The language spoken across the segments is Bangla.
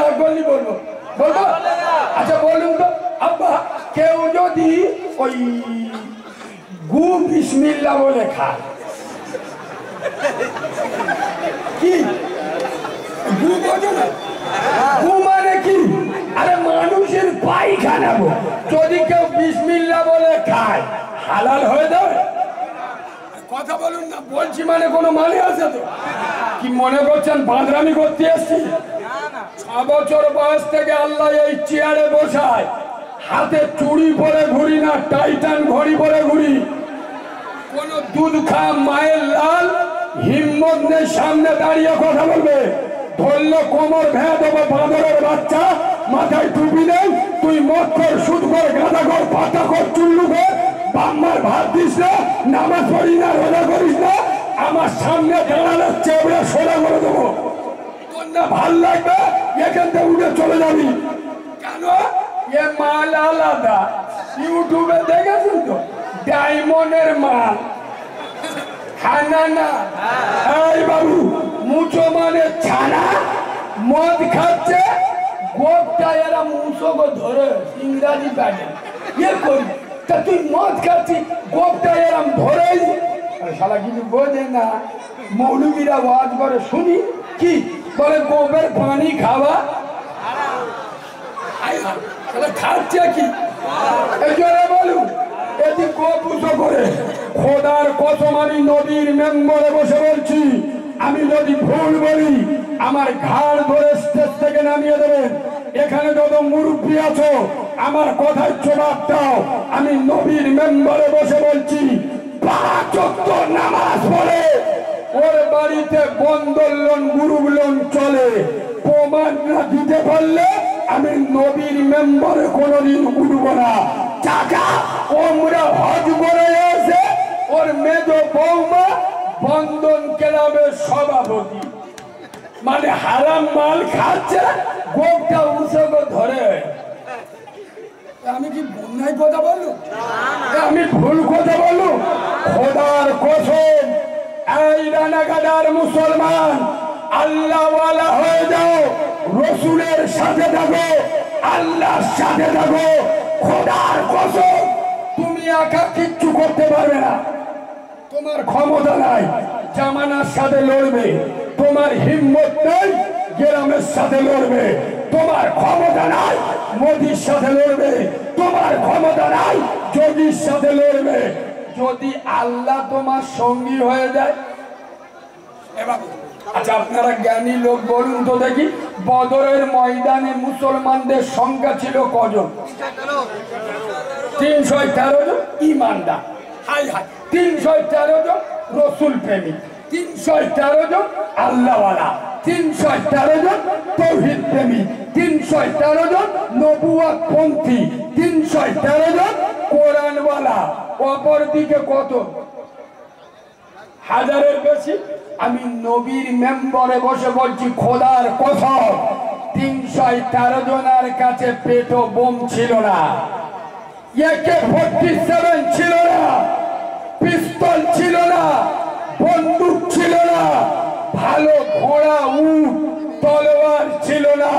রাগ করলি বলবো বলবো আচ্ছা বলুন তো আব্বা কেউ যদি ওই গু বিসমিল্লাহ বলে খায় কি গু বোঝো না গু মানে কি আরে মানুষের পায়খানা গো যদি কেউ বিসমিল্লাহ বলে খায় হালাল হয়ে যাবে কথা বলুন না বলছি মানে কোনো মানে আছে তো কি মনে করছেন বাঁদরামি করতে এসছি 6 বছর বয়স থেকে আল্লাহ এই চেয়ারে বসায় হাতে চুড়ি পরে ঘুরি না টাইটান ঘড়ি পরে ঘুরি কোন দুধ খা মায়ের লাল হিম্মত নেই সামনে দাঁড়িয়ে কথা বলবে ধরলে কোমর ভেঙে দেবো বাঁদরের বাচ্চা মাথায় টুপি নেই তুই মদ কর সুদ কর গাঁদা কর পাতা কর চুল্লু কর বাম্মার ভাত দিস না নামাজ পড়ি না রোজা করিস না আমার সামনে দাঁড়ালে চেবড়ে সোজা করে দেবো তোর না ভাল লাগবে এখান থেকে উঠে চলে যাবি কেন এ মাল আলাদা ইউটিউবে দেখেছেন তো ডায়মন্ডের মাল খানা না এই বাবু মুচো মানে ছানা মদ খাচ্ছে গোপটা এরা মুসোকে ধরে ইংরাজি প্যাটে ইয়ে করি তা তুই মদ খাচ্ছি গোপটা এরম ধরেই শালা কিছু বোঝে না মৌলবীরা ওয়াজ করে শুনি কি বলে গোপের পানি খাওয়া খাচ্ছে কি এই জোরে বলুন এটি গোপ উঁচু করে খোদার কসম আমি নদীর মেম্বরে বসে বলছি আমি যদি ভুল বলি আমার ঘাড় ধরে স্টেজ থেকে নামিয়ে দেবেন এখানে যত মুরব্বী আছো আমার কথায় জবাব দাও আমি নবীর মেম্বরে বসে বলছি 5 ওয়াক্ত নামাজ পড়ে ওর বাড়িতে বন্ধন লোন গ্রুপ লোন চলে প্রমাণ না দিতে পারলে আমি নবীর মেম্বরে কোনোদিন উঠবো না টাকা ওমরা হজ করে এসে ওর মেজ বৌমা বন্ধন ক্লাবের সভাপতি মানে হারাম মাল খাচ্ছে গোপটা উৎসব ধরে আমি কি বন্যায় কথা বললু আমি ভুল কথা বললু খোদার কসম এই রানাঘাটার মুসলমান আল্লাহওয়ালা হয়ে যাও রসুলের সাথে থাকো আল্লাহর সাথে থাকো খোদার কসম তুমি একা কিচ্ছু করতে পারবে না তোমার ক্ষমতা নাই জামানার সাথে লড়বে তোমার হিম্মত নেই গ্রামের সাথে লড়বে তোমার ক্ষমতা নাই মোদির সাথে লড়বে তোমার ক্ষমতা নাই যোগীর সাথে লড়বে যদি আল্লাহ তোমার সঙ্গী হয়ে যায় আচ্ছা আপনারা জ্ঞানী লোক বলুন তো দেখি বদরের ময়দানে মুসলমানদের সংখ্যা ছিল কজন 313 জন ইমানদার হাই হাই 313 জন রসুল প্রেমিক 313 জন আল্লাহওয়ালা 313 জন তৌহিদ প্রেমিক 313 জন নবুয়ত পন্থী 313 জন কোরআনওয়ালা অপরদিকে কত হাজারের বেশি আমি নবীর মেম্বরে বসে বলছি খোদার কসম 313 জনের কাছে পেটো বোম ছিল না AK-47 ছিল না পিস্তল ছিল না বন্দুক ছিল না ভালো ঘোড়া উট তলোয়ার ছিল না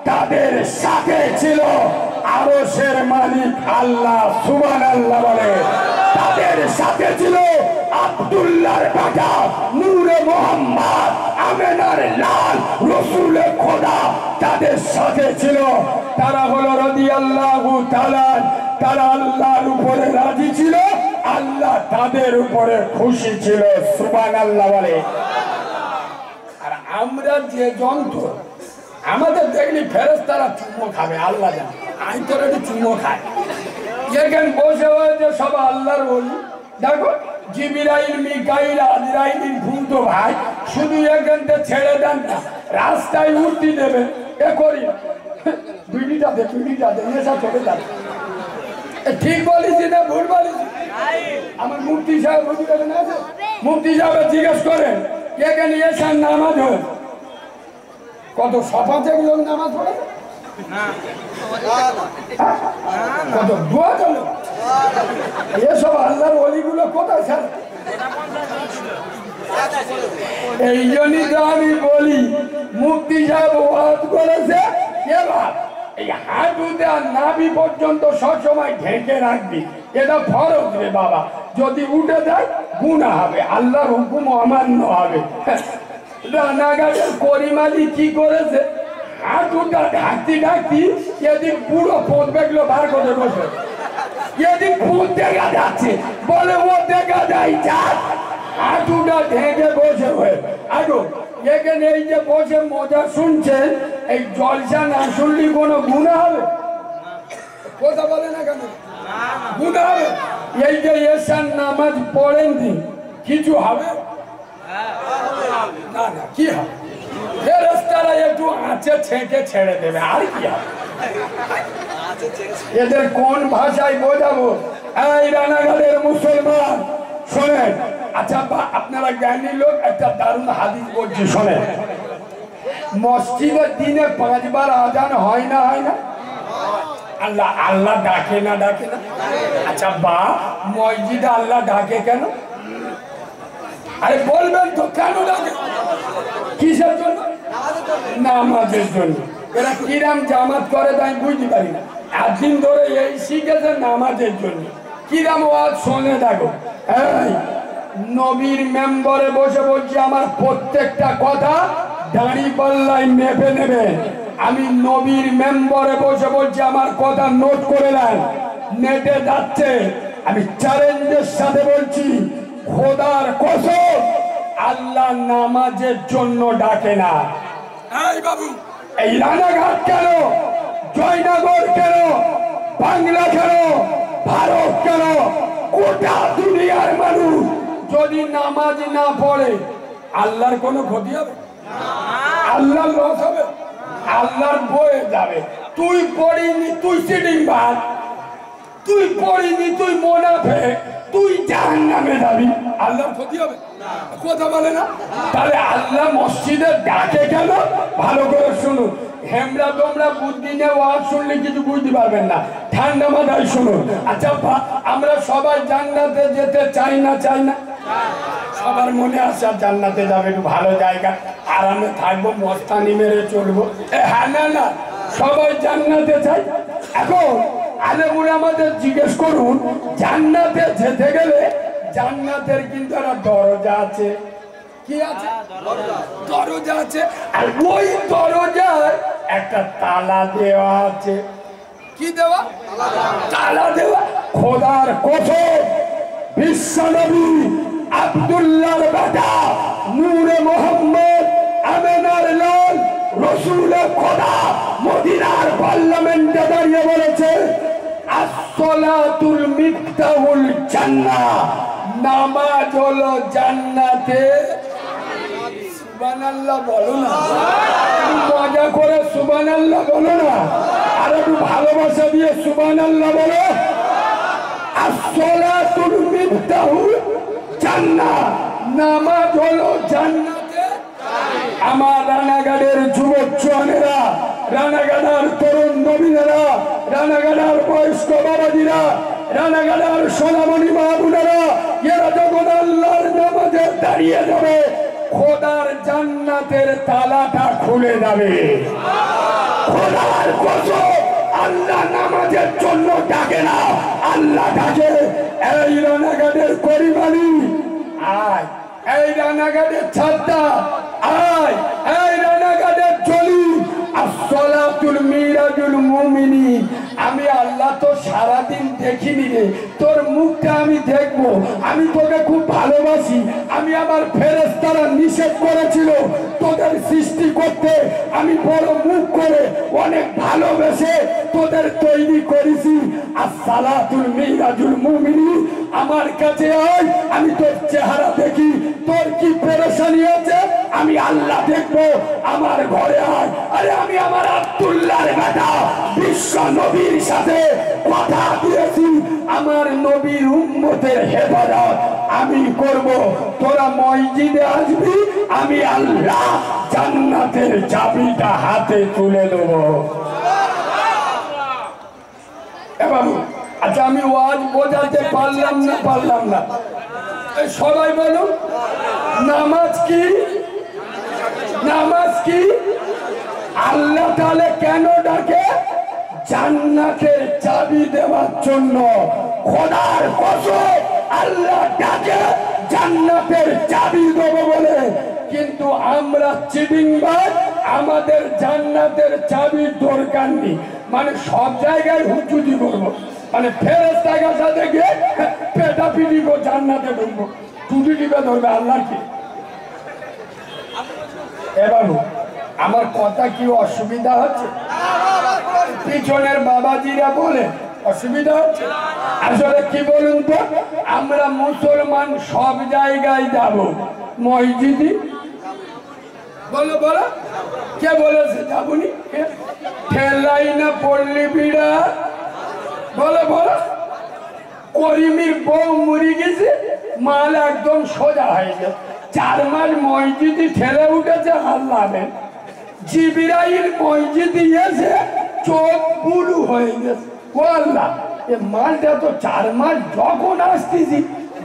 তাদের সাথে ছিল আরশের মালিক আল্লাহ সুবহানাল্লাহ বলে তাদের সাথে ছিল আব্দুল্লাহর বেটা নূরে মুহাম্মদ আমেনার লাল রাসূলে খোদা তাদের সাথে ছিল তারা হলো রাদিয়াল্লাহু তাআলা তারা আল্লাহর উপরে রাজি ছিল আল্লাহ তাদের উপরে খুশি ছিল সুবহানাল্লাহ বলে আর আমরা যে যন্ত্র আমাদের দেখলি ফেরেশতারা চুমো খাবে আল্লাহ জানে আমি তোর একটু চুমো খাই এখানে বসে হয়েছে সব আল্লাহর বলি দেখো জিবরাইল মিকাইল আজরাইল ভূত ভাই শুধু এখানটা ছেড়ে দেন না রাস্তায় উঠতে দেবে এ করি বিড়িটা দে এসব চলে যাবে ঠিক বলিস না ভুল বলিস আমার মুফতি সাহেব আছে মুফতি সাহেব জিজ্ঞেস করেন এখানে এসে নামাজ হয় কত শপথে লোক নামাজ পড়ে কত দোয়া চল এসব আল্লাহর ওলিগুলো কোথায় ছাড়ে এই জন্যই তো আমি বলি মুফতি সাহেব ওয়াজ করেছে হাঁটুতে আর নাভি পর্যন্ত সবসময় ঢেকে রাখবি, এটা ফরজ রে বাবা। যদি উঠে যায় গুনাহ হবে, আল্লাহর হুকুম অমান্য হবে। রানাঘাটের করিমালি কি করেছে, হাঁটুটা ঢাকতি ঢাকতি এদিক পুরো পোঁত বেগলো বার করে বসে, এদিক পোঁত দেখা যাচ্ছে, বলে ও দেখা যায় যাক, হাঁটুটা ঢেকে বসে হয়ে। আরো এখানে এই যে বসে মজা শুনছেন, এই জলসা না শুনলি কোনো গুনাহ হবে? কথা বলে না কেন? গুনাহ হবে? এই যে এশার নামাজ পড়েন দিন, কিছু হবে না? না, কি হবে? ফেরেশতারা একটু আঁচে ছেঁকে ছেড়ে দেবে, আর কি হবে? এদের কোন ভাষায় বোঝাবো? এই রানাঘাটের মুসলমান শোনেন, আচ্ছা আপনারা জ্ঞানী লোক, একটা দারুণ হাদিস বলছি শোনেন। মসজিদের দিনে 5 বার আজান হয় না, হয় না? আল্লাহ আল্লাহ ডাকে না, ডাকে না? আচ্ছা বা মসজিদে আল্লাহ ডাকে কেন? আরে বলবেন তো কেন ডাকে? কিসের জন্য? নামাজের জন্য। এরা কিরাম জামাত করে তাই বুঝতে পারি না, একদিন ধরে এই শিখেছে নামাজের জন্য। কিরাম ওয়াজ শোনে দেখো। এই নবীর মেম্বারে বসে বলছি, আমার প্রত্যেকটা কথা দাঁড়ি পাল্লায় মেপে নেবে। আমি নবীর মেম্বারে বসে বলছি, আমার কথা নোট করে নেন, নেটে যাচ্ছে। আমি চ্যালেঞ্জের সাথে বলছি, খোদার কসম, আল্লাহ নামাজের জন্য ডাকে না। এই বাবু, এই রানাঘাট কেন, জয়নগর কেন, বাংলা কেন, ভারত কেন, গোটা দুনিয়ার মানুষ যদি নামাজ না পড়ে আল্লাহর কোনো ক্ষতি হবে? আল্লাহর লস হবে? আল্লাহর বয়ে যাবে। তুই পড়িনি, তুই সিটিং বাদ, তুই পড়িনি, তুই মুনাফিক, তুই জাহান্নামে যাবি, আল্লাহর ক্ষতি হবে? কথা বলে না? তাহলে আল্লাহ মসজিদে ডাকে কেন? ভালো করে শুনুন। হেমরা তোমরা বুদ্ধি নিয়ে ওয়াজ শুনলে কিছু বুঝতে পারবেন না, ঠান্ডা মাথায় শুনুন। আচ্ছা আমরা সবাই জান্নাতে যেতে চাই না, চাই না? সবার মনে আছে জান্নাতে যাবে, একটু ভালো জায়গা, আরামে থাকবো, মস্তানি মেরে চলবো। হ্যাঁ না না, সবাই জান্নাতে চাই। এখন আলেমুরা আমাদের জিজ্ঞেস করুন, জান্নাতে যেতে গেলে জান্নাতের কিন্তু একটা দরজা আছে। কি আছে? দরজা আছে। আর ওই দরজার একটা তালা দেওয়া আছে। কি দেওয়া? তালা দেওয়া। খোদার কসম, বিশ্বনবী আব্দুল্লাহর বেটা নূরে মোহাম্মদ আমেনার লাল রসুলের খোদা মদিনার পার্লামেন্টে দাঁড়িয়ে বলেছে, আসসালাতুল মিফতাহুল জান্নাহ, নামাজ হলো জান্নাতে। সুবহানাল্লাহ বলো না, মজা করে সুবহানাল্লাহ বলো না, আর একটু ভালোবাসা দিয়ে সুবহানাল্লাহ বলো। আসসালাতুল মিফতাহুল জান্নাহ, নামাজ হলো জান্নাতে। আমার রানাঘাটের যুবক জওয়ানেরা, রানাঘাটার তরুণ নবীনেরা, রানাঘাটার বয়স্ক বাবাজিরা, রানাঘাটার সোনামণি মা বোনেরা, এরা যখন আল্লাহর নামাজে দাঁড়িয়ে যাবে, খোদার জান্নাতের তালাটা খুলে যাবে। খোদার কসম, আল্লাহ নামাজের জন্য ডাকে না, আল্লাহ ডাকে। এই রানাঘাটের করিমালি আয়, এই রানাঘাটের ছাত্রা আয়, এই রানাঘাটের চলি। আসসালাতুল মিরাজুল মুমিনিন, আমি আল্লাহ তো সারাদিন দেখিনি রে, তোর মুখটা আমি দেখবো। আমি তোকে খুব ভালোবাসি। আমি আমার ফেরেশতারা নিষেধ করেছিল তোদের সৃষ্টি করতে, আমি বড় মুখ করে অনেক ভালোবেসে তোদের তৈরি করেছি। আসসালাতুল মিরাজুল মুমিনিন, আমার কাছে আয়, আমি তোর চেহারা দেখি, তোর কি পেরেশানি আছে আমি আল্লাহ দেখবো। আমার ঘরে আয়। আরে আমি আমার আব্দুল্লাহর বেটা বিশ্ব নবীর সাথে কথা দিয়েছি, আমার নবীর উম্মতের হেফাজত আমি করব। তোরা মসজিদে আসবি, আমি আল্লাহ জান্নাতের চাবিটা হাতে তুলে দেবো। বাবু আচ্ছা, আমি ওয়াজ বোঝাতে পারলাম না, পারলাম না? সবাই বলুন, নামাজ কি? নামাজ কি? আল্লাহ তাআলা কেন ডাকে? জান্নাতের চাবি দেওয়ার জন্য খোদার কসম আল্লাহ ডাকে জান্নাতের চাবি দেবো বলে, কিন্তু আমরা চিটিংবাজ, আমাদের জান্নাতের চাবির দরকার নেই। মানে সব জায়গায় হুচুটি করবো, মানে ফেরেশতার সাথে গিয়ে পেটাপিটি করে জান্নাতে ঢুকবো, টুটি টিপে ধরবে আল্লাহ কি। এবার আমার কথা কি অসুবিধা হচ্ছে? পিছনের বাবাজিরা বলে অসুবিধা হচ্ছে। আসলে কি বলুন তো, আমরা মুসলমান সব জায়গায় যাব, মসজিদে বলো বলো, কে বলেছে যাবনি? ঠেলাই না পড়লি বিড়া, বলো বলো। করিমির বউ মরে গেছে, মাল একদম সোজা হয়ে গেছে, 4 মাস মসজিদে ঠেলে উঠেছে, আল্লাহ জিবরাইল মসজিদে এসে চোখ বুলু হয়ে গেছে। ও আল্লাহ, এ মালটা তো 4 মাস যখন আসতেছি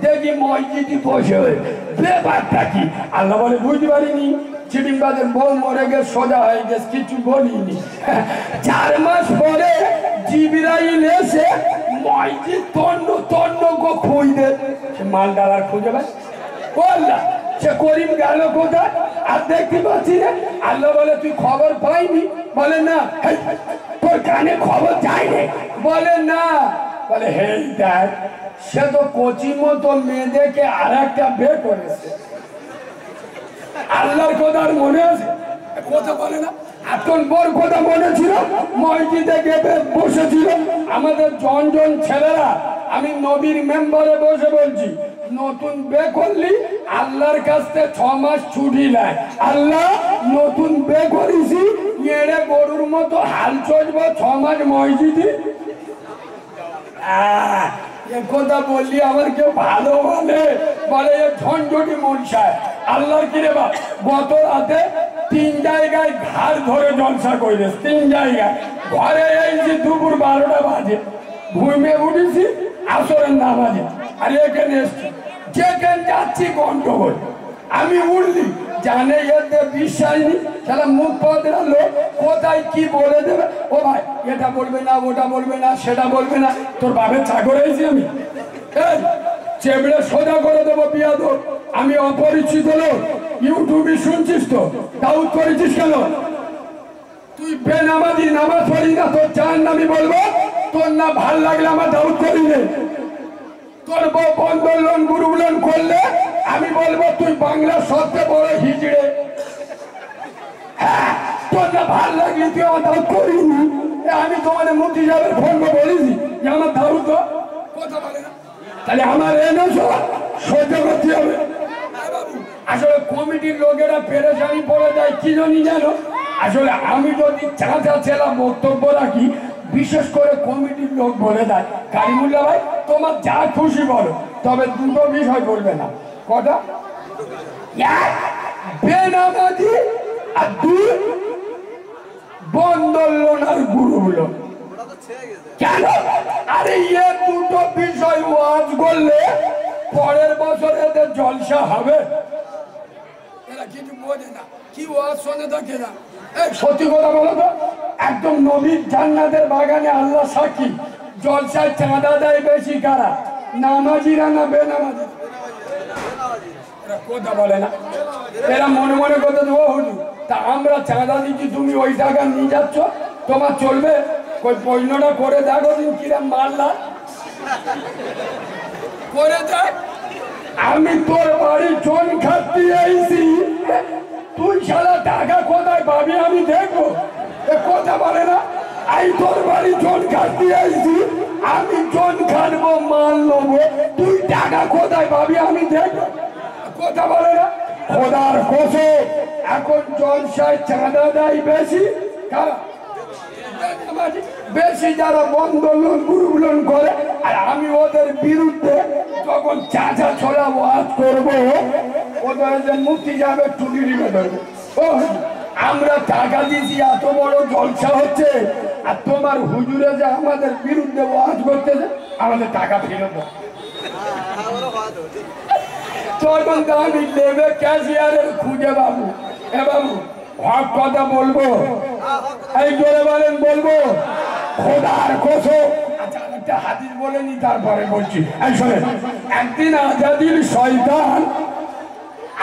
দেখি মসজিদে বসে হয়ে, ব্যাপারটা কি? আল্লাহ বলে বুঝতে পারিনি, চিটিংবাজের বউ মরে গেছে, সোজা হয়ে গেছে, কিছু বলিনি। 4 মাস পরে জিবরাইল এসে মসজিদ তন্ন তন্ন গো খুঁজে, সে মালদার আর খুঁজে পায়। ও আল্লাহ, সে করিম গেল কোথায় আর দেখতে পাচ্ছি না। আল্লাহ বলে তুই খবর পাইনি? বলে না। তোর কানে খবর যায়নি? বলে না। বলে হে দেখ, সে তো কচি মতো মেয়েদেরকে আর একটা বিয়ে করেছে। আল্লাহর কথা আর মনে আছে? কথা বলে না। এখন বড় কথা মনে ছিল, মসজিদে গিয়ে বসেছিল আমাদের জন ছেলেরা। আমি নবীর মেম্বারে বসে বলছি, নতুন বিয়ে করলি আল্লাহর কাছ থেকে 6 মাস ছুটি নেয়। আল্লাহ, নতুন বিয়ে করেছি, এড়ে গরুর মতো হাল চলবো 6 মাস মসজিদে। এ কথা বললি আমার কেউ ভালো বলে, বলে এ ঝঞ্ঝটি মনসায়। আল্লাহর কিরে বা, গত রাতে 3 জায়গায় ঘাড় ধরে জলসা করে, 3 জায়গায়। ঘরে এসেছি দুপুর 12টা বাজে, ঘুমিয়ে উঠেছি আসরের নামাজে, আর এখানে এসছি, যেখানে যাচ্ছি গন্ডগোল। আমি উঠলি, জানে এতে বিশ্বাস নেই, তাহলে মুখ পদরা লোক কোথায় কি বলে দেবে। ও ভাই, এটা বলবে না, ওটা বলবে না, সেটা বলবে না। তোর বাপের চাকর হয়েছি আমি, চেবড়ে সোজা করে দেবো বিয়াদ। আমি অপরিচিত লোক, ইউটিউবে শুনছিস তো, দাউদ করেছিস কেন? তুই বেনামাজি, নামাজ পড়ি না, তোর চান আমি বলবো। তোর না ভাল লাগলে আমার দাউদ করি নে। তোর বউ বন্ধন লোন গুরু লোন করলে আমি বলবো তুই বাংলার সবচেয়ে বড় হিজড়ে। হ্যাঁ, তোর না ভাল লাগলে তুই আমার দাউদ করিনি। আমি তোমাদের মুক্তি যাবে ফোন বলেছি যে আমার দাউদ কথা বলে না, তাহলে আমার এনেছো সহ্য করতে হবে। আসলে কমিটির লোকেরা পেরেশানি পড়ে যায় কি জানি জানো। আসলে আমি যদি চাঁচা ছেলা বক্তব্য রাখি, বিশেষ করে কমিটির লোক বলে দেয়, কারিমুল্লাহ ভাই তোমার যা খুশি বলো, তবে 2টো বিষয় বলবে না। কটা? বেনামাজি আর 2 বন্ধন লোন আর গুরু লোন। কেন? আরে এ 2টো বিষয় ওয়াজ করলে পরের বছর এদের জলসা হবে। এরা কিছু বোঝে না, কি ওয়াজ শোনে থাকে না। সত্যি কথা বলো তো, একদম নবীর জান্নাতের বাগানে আল্লাহ সাক্ষী, জলসায় চাঁদা দেয় বেশি কারা? নামাজিরা না বেনামাজি? এরা কথা বলে না, এরা মনে মনে কথা দেবো হুজুর তা আমরা চাঁদা দিচ্ছি, তুমি ওই টাকা নিয়ে যাচ্ছ, তোমার চলবে? ওই প্রশ্নটা করে দেখো দিন কিরম মারলা করে দেখ। আমি তোর বাড়ি জন খাটতে আইছি, তুই সারা টাকা কোথায় পাবি আমি দেখবো। কথা বলে না, আই তোর বাড়ি জন খাটতে আইছি, আমি জন খাটবো, মাল নেবো, তুই টাকা কোথায় পাবি আমি দেখবো। কথা বলে না। খোদার কসম, এখন জলসায় চাঁদা দেয় বেশি কারা? বেশি যারা বন্ধন লোন গুরু লোন করে। আর আমি ওদের বিরুদ্ধে যখন চাচা ছোলা ওয়াজ করবো, ওদের যে মুক্তি যাবে টুটি টিপে ধরবে। ও আমরা টাকা দিয়েছি, এত বড় জলসা হচ্ছে, আর তোমার হুজুরে যে আমাদের বিরুদ্ধে ওয়াজ করতেছে, আমাদের টাকা ফেরত দাও। তখন তো আমি নেবে ক্যাশিয়ারের খুঁজে বাবু, এ বাবু হক কথা বলবো, এই জোরে বলেন বলবো। খোদার কসম। আচ্ছা একটা হাদিস বলে নি তারপরে বলছি। শোনেন, একদিন আজাদিল শয়তান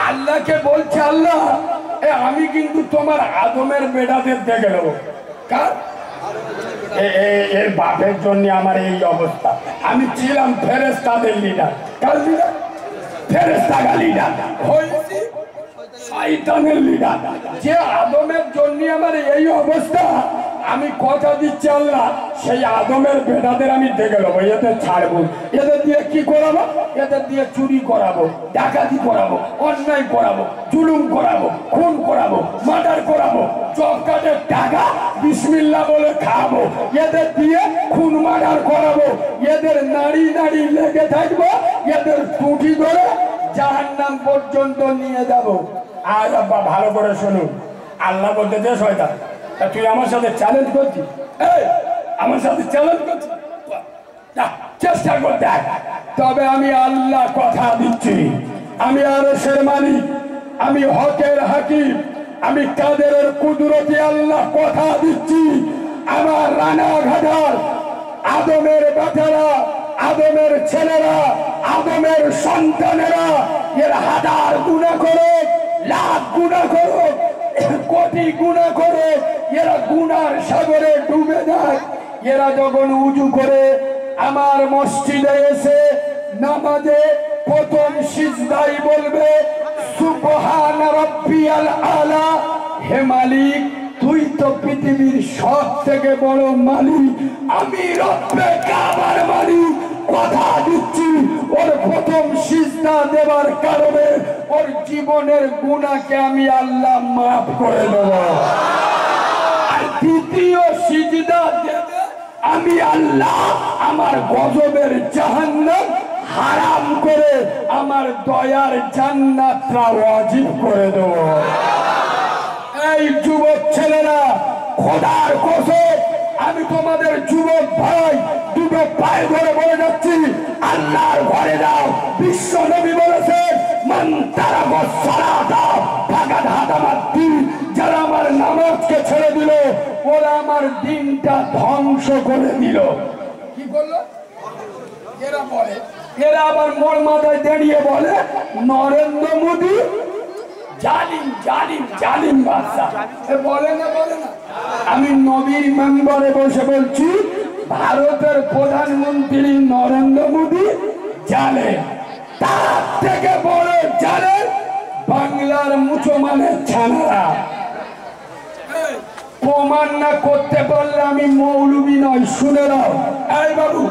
আল্লাহকে বলছে, আল্লাহ আমি কিন্তু তোমার আদমের বেটাদের দেখে নেবো। কার? এর বাপের জন্য আমার এই অবস্থা। আমি ছিলাম ফেরেশতাদের লিডার। কার লিডার? ফেরেশতাদের লিডার হয়েছি শয়তানের লিডার। যে আদমের জন্য আমার এই অবস্থা, আমি কথা দিচ্ছি আল্লাহ সেই আদমের বেটাদের আমি দেখে নেবো, এদের ছাড়বো। এদের দিয়ে কি করাবো? এদের দিয়ে চুরি করাবো, ডাকাতি করাবো, অন্যায় করাবো, জুলুম করাবো, খুন করাবো, মার্ডার করাবো, জব কার্ডের টাকা বিসমিল্লাহ বলে খাবো, এদের দিয়ে খুন মার্ডার করাবো, এদের নাড়ি নাড়ি লেগে থাকবো, এদের টুটি ধরে জাহান্নাম পর্যন্ত নিয়ে যাবো। আর আব্বা ভালো করে শুনুন, আল্লাহ বলতে যে শয়তান তুই আমার সাথে চ্যালেঞ্জ করছিস, আমার সাথে চ্যালেঞ্জ করছিস, চেষ্টা করতে। তবে আমি আল্লাহ কথা দিচ্ছি, আমি আরশের মালিক, আমি হকের হাকিম, আমি কাদেরের কুদরতি আল্লাহ কথা দিচ্ছি, আমার রানাঘাটার আদমের বেটারা, আদমের ছেলেরা, আদমের সন্তানেরা এর হাজার গুনাহ করে, লাখ গুনাহ করে, কোটি গুনাহ করে, এরা গুনার সাগরে ডুবে যায়। এরা যখন উজু করে আমার মসজিদে এসে নামাজে প্রথম সিজদায় বলবে সুবহান রাব্বিয়াল আলা, হে মালিক তুই তো পৃথিবীর সব থেকে বড় মালিক, আমি রব্বে কাবার মালিক। কথা দিচ্ছি ওর প্রথম সিজদা দেবার কারণে ওর জীবনের গুনাহকে আমি আল্লাহ মাফ করে দেব। আর দ্বিতীয় সিজদা দেবে আমি আল্লাহ আমার গজবের জাহান্নাম হারাম করে আমার দয়ার জান্নাতটা ওয়াজিব করে দেব। এই যুবক ছেলেরা, খোদার কসম আমি তোমাদের যুবক ভাই দুটো পায়ে ধরে বলে যাচ্ছি, আল্লাহর ঘরে যাও। বিশ্ব নবী বলেছেন মান তারাকা সালাতা ফাকাদ হাদামাদ দ্বীন, যারা আমার নামাজকে ছেড়ে দিল ওরা আমার দিনটা ধ্বংস করে দিল। কি বললো? এরা বলে, এরা আবার মোর মাথায় দাঁড়িয়ে বলে নরেন্দ্র মোদী জালিম জালিম জালিম বাদশা। বলে না বলে না? আমি নবীর মেম্বারে বসে বলছি ভারতের প্রধানমন্ত্রী নরেন্দ্র মোদী জালেম, তার থেকে বড় জালেম বাংলার মুসলমানের ছানারা। প্রমাণ না করতে পারলে আমি মৌলবি নয়, শুনে নাও। এই বাবু,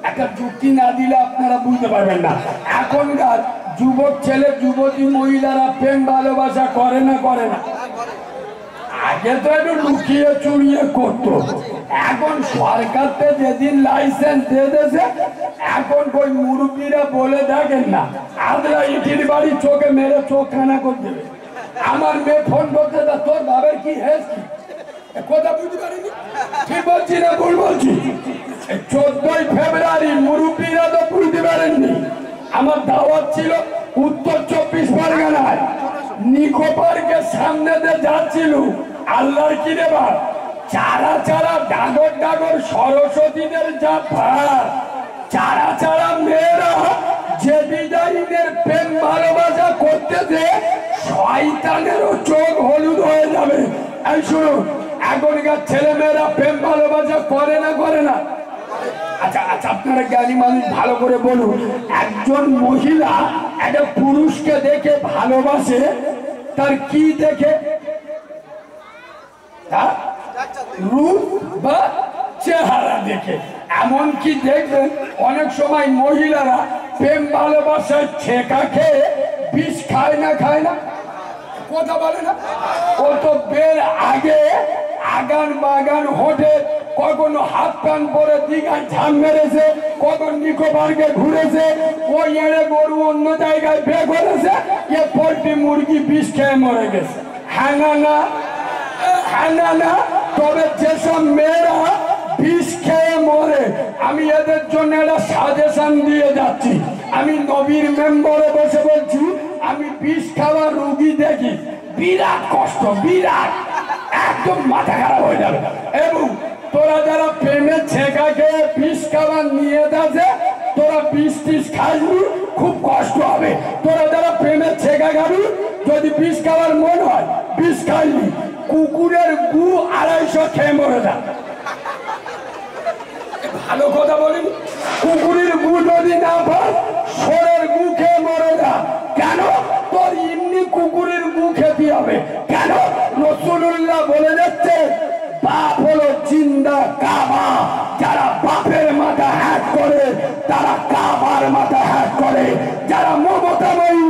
একটা যুক্তি না দিলে আপনারা বুঝতে পারবেন না। এখনকার যুবক ছেলে যুবতী মহিলারা প্রেম ভালোবাসা করে না করে না? আগে তো একটু লুকিয়ে চুরিয়ে করতো, এখন সরকারতে যেদিন লাইসেন্স দিয়ে দিয়েছে এখন ওই মুরব্বীরা বলে দেখেন না আমরা ইটির বাড়ি চোখে মেরে চোখ খানা করে দেবে। আমার মেয়ে ফোন করতে তোর বাবার কি হেসি কথা বুঝতে পারিনি, ঠিক বলছি না ভুল বলছি? 14ই ফেব্রুয়ারি মুরব্বীরা তো বুঝতে পারেননি, আমার দাওয়াত ছিল উত্তর 24 পরগনায়, নিকো পার্কের সামনে দিয়ে যাচ্ছিল। আল্লাহর কি দেবা, চারা চারা ডাগর ডাগর সরস্বতীদের যা ভার, চারা চারা মেয়েরা যে ডিজাইনের প্রেম ভালোবাসা করতেছে শয়তানেরও চোখ হলুদ হয়ে যাবে। এই শুনুন, এখনকার ছেলে মেয়েরা প্রেম ভালোবাসা করে না করে না? আচ্ছা আচ্ছা, আপনারা জ্ঞানী মানুষ ভালো করে বলুন, একজন মহিলা একটা পুরুষকে দেখে ভালোবাসে তার কি দেখে? রূপ বা চেহারা দেখে। এমনকি দেখবেন অনেক সময় মহিলারা প্রেম ভালোবাসায় ছেঁকা খেয়ে বিষ খায় না খায় না? কথা বলে না? ও তো বের আগে আগান বাগান হোটে, কখনো হাত কান পরে দীঘায় ঝাম মেরেছে, কখন নিকো পার্কে ঘুরেছে, ওই এড়ে গরু অন্য জায়গায় বে করেছে, এ পোল্ট্রি মুরগি বিষ খেয়ে মরে গেছে। হ্যাঁ না না? হ্যাঁ না না? তবে যেসব মেয়েরা বিষ খেয়ে মরে আমি এদের জন্য একটা সাজেশন দিয়ে যাচ্ছি। আমি নবীর মেম্বারে বসে বলছি, আমি বিষ খাওয়া রোগী দেখি, বিরাট কষ্ট, বিরাট, একদম মাথা খারাপ হয়ে যাবে। এবং তোরা যারা প্রেমে খেয়ে বিষ খাবার নিয়ে যাচ্ছে, তোরা বিষ টিস খাসবি, খুব কষ্ট হবে। তোরা যারা প্রেমের ছেঁকা খাবি, যদি বিষ খাবার মন হয় বিষ খাইবি, কুকুরের গু 250 খেয়ে মরে যা। ভালো কথা বলিনি? কুকুরের গু যদি না পাস, ষোঁড়ের গু খেয়ে মরে যা। কেন? তোর এমনি কুকুরের গু খেতে হবে। কেন? রাসূলুল্লাহ বলে যাচ্ছে, বাপ হলো জিন্দা কাবা। যারা বাপের মাথা হ্যাক করে তারা কাবার মাথা হ্যাক করে। যারা মমতাময়ী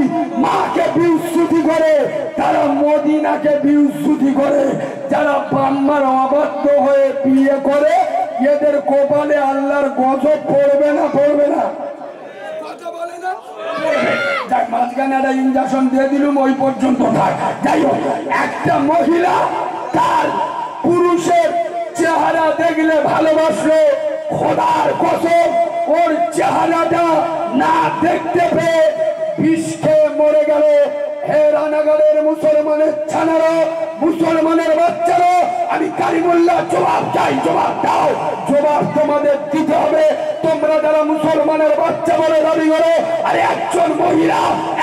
মাকে বিউস্তুতি করে তারা মদিনাকে বিউস্তুতি করে। যারা বাম্মার অবাধ্য হয়ে বিয়ে করে এদের কপালে আল্লাহর গজব পড়বে না? পড়বে না? কথা বলে না? যাক, মাঝখানে একটা ইঞ্জেকশন দিয়ে দিলুম, ওই পর্যন্ত থাক। যাই হোক, একটা মহিলা তার পুরুষের চেহারা দেখলে ভালোবাসলো, খোদার কসম ওর চেহারাটা না দেখতে পেয়ে বিষ খেয়ে মরে গেল। হে রানাগাড়ের মুসলমানের ছানারা, মুসলমানের বাচ্চারা, আমি কারিমুল্লাহ জবাব চাই, জবাব দাও। জবাব তোমাদের দিতে হবে। তোমরা যারা মুসলমানের বাচ্চা বলে দাবি করো, আরে একজন মহিলা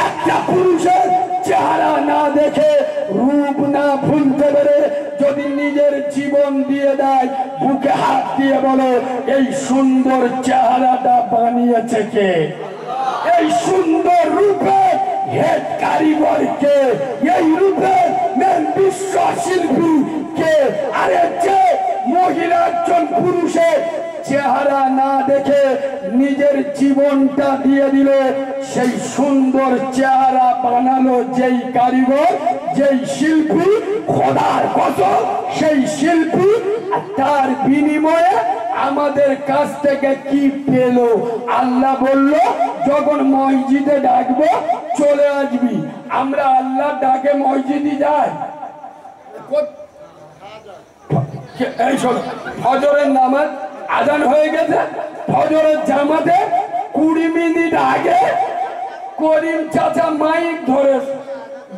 একটা পুরুষের চেহারা না দেখে, রূপ না ভুলতে পেরে যদি নিজের জীবন দিয়ে দেয়, বুকে হাত দিয়ে বলো, এই সুন্দর চেহারাটা বানিয়েছে কে? এই সুন্দর রূপে হেড কারিগর কে? এই রূপের মেন বিশ্ব শিল্পী কে? আরে যে মহিলা একজন পুরুষের চেহারা না দেখে নিজের জীবনটা দিয়ে দিল, সেই সুন্দর চেহারা বানালো যেই কারিগর, যেই শিল্পী, খোদার কসম সেই শিল্পী তার বিনিময়ে আমাদের কাছ থেকে কি পেল? আল্লাহ বলল, যখন মসজিদে ডাকবো চলে আসবি। আমরা আল্লাহ ডাকে মসজিদে যাই। এই শোনো, ফজরের নামাজ আজান হয়ে গেছে, ফজরের জামাতে 20 মিনিট আগে করিম চাচা মাইক ধরে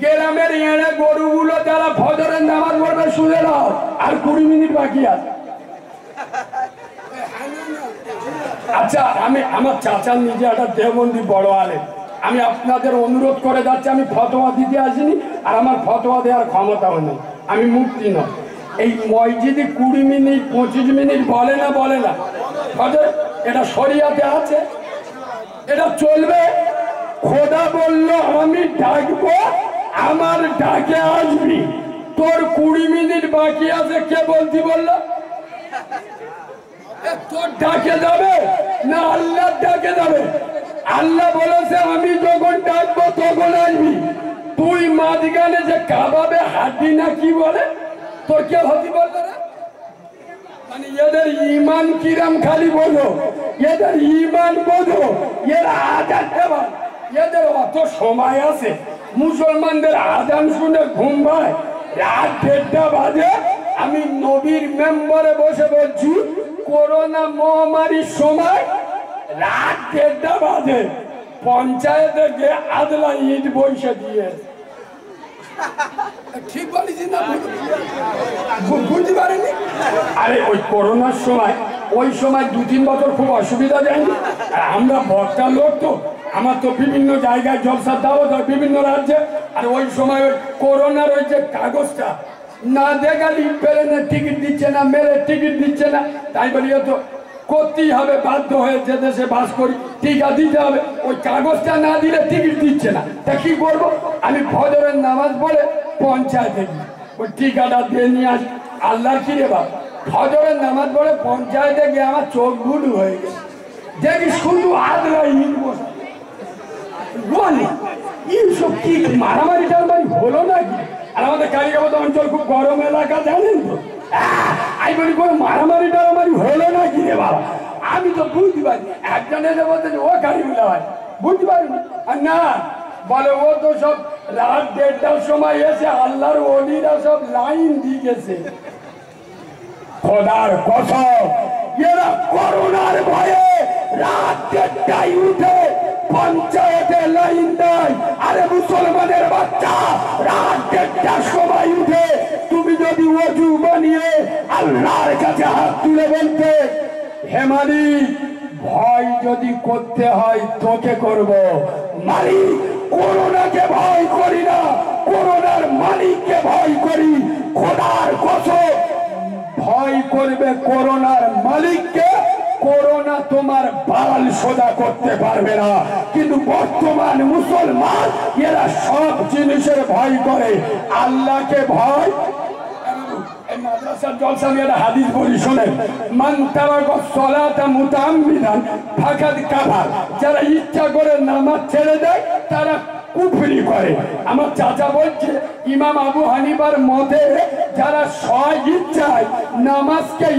গ্রামের এড়ে গরুগুলো যারা ফজরের নামাজ পড়বে শুনে নাও, আর 20 মিনিট বাকি আছে। আচ্ছা, আমি আমার চাচার নিজে একটা দেওবন্দি বড় আলেম, আমি আপনাদের অনুরোধ করে যাচ্ছি, আমি ফতোয়া দিতে আসিনি, আর আমার ফতোয়া দেওয়ার ক্ষমতাও নেই, আমি মুফতি নয়। এই মসজিদে 20 মিনিট 25 মিনিট বলে না? বলে না? এটা শরিয়াতে আছে, এটা চলবে। খোদা বলল, আমি ডাকবো, আমার ডাকে আসবি। তোর 20 মিনিট বাকি আছে, কে বলতি বললো? তোর ডাকে যাবে না আল্লাহর ডাকে যাবে? আল্লাহ বলেছে, আমি যখন ডাকবো তখন আসবি। তুই মাঝখানে যে কাবাবে হাড্ডি না কি বলে, তোর কে হতি বলতো না? মানে এদের ইমান কিরাম খালি বোঝো, এদের ইমান বোঝো, এরা আজান দেবা, এদের অত সময় আছে? মুসলমানদের আজান শুনে ঘুম পায়, রাত 1:30 বাজে। আমি নবীর মেম্বারে বসে বলছি, করোনা মহামারীর সময় রাত 1:30 বাজে পঞ্চায়েতে গিয়ে আদলা ইট বসে দিয়ে। ঠিক বলেছি না? বুঝতে পারেনি? আরে ওই করোনার সময়, ওই সময় 2-3 বছর খুব অসুবিধা যায়নি। আর আমরা বক্তা লোক তো, আমার তো বিভিন্ন জায়গায় জলসার দাওয়াত হয় বিভিন্ন রাজ্যে। আর ওই সময় ওই করোনার ওই যে কাগজটা না দেখালি প্লেনের টিকিট দিচ্ছে না, মেলের টিকিট দিচ্ছে না, তাই বলি তো করতেই হবে, বাধ্য হয়ে যে দেশে বাস করি টিকা দিতে হবে। ওই কাগজটা না দিলে টিকিট দিচ্ছে না, তা কি করবো? আমি ফজরের নামাজ পড়ে পঞ্চায়েতে গিয়ে ওই টিকাটা দিয়ে নিয়ে আসি। আল্লাহ কি রে বাবা, ফজরের নামাজ পড়ে পঞ্চায়েতে গিয়ে আমার চোখ গুলু হয়ে গেছে, দেখি শুধু আদলা ইট বসে। এইসব কি মারামারি টারামারি হলো নাকি? আর আমাদের কালিকাবাদ অঞ্চল খুব গরম এলাকা, জানেন তো? আমি বলি, কোনো মারামারি টারামারি হলো নাকি রে বাবা? আমি তো বুঝতে পারি, একজন এসে বলতে ও কারিগুলা হয়, বুঝতে পারিনি। আর না বলে, ও তো সব রাত 1:30টার সময় এসে আল্লাহর ওলিরা সব লাইন দিয়ে গেছে। খোদার কসম, এরা করোনার ভয়ে রাত 1:30টায় উঠে পঞ্চায়েতে লাইন দেয়। আরে মুসলমানের বাচ্চা, রাত 1:30টার সময় উঠে তুমি যদি ওযু বানিয়ে আল্লাহর কাছে হাত তুলে বলতে, হে মালিক ভয় যদি করতে হয় তোকে করব। মালিক করোনাকে ভয় করি না, করোনার মালিককে ভয় করি। খোদার কসম ভয় করবে করোনার মালিককে। করোনা তোমার বাল সোজা করতে পারবে না, কিন্তু বর্তমান মুসলমান এরা সব জিনিসের ভয় করে, আল্লাহকে ভয়। মাদ্রাসার জলসা আমি একটা হাদিস বলি শোনেন, মান তারাকা সলাতা মুতাআম্মিদান ফাকাদ কাফার। যারা ইচ্ছা করে নামাজ ছেড়ে দেয় তারা কুফরি করে। আমার চাচা বলছে ইমাম আবু হানিফার মতে যারা স্ব ইচ্ছায় নামাজকে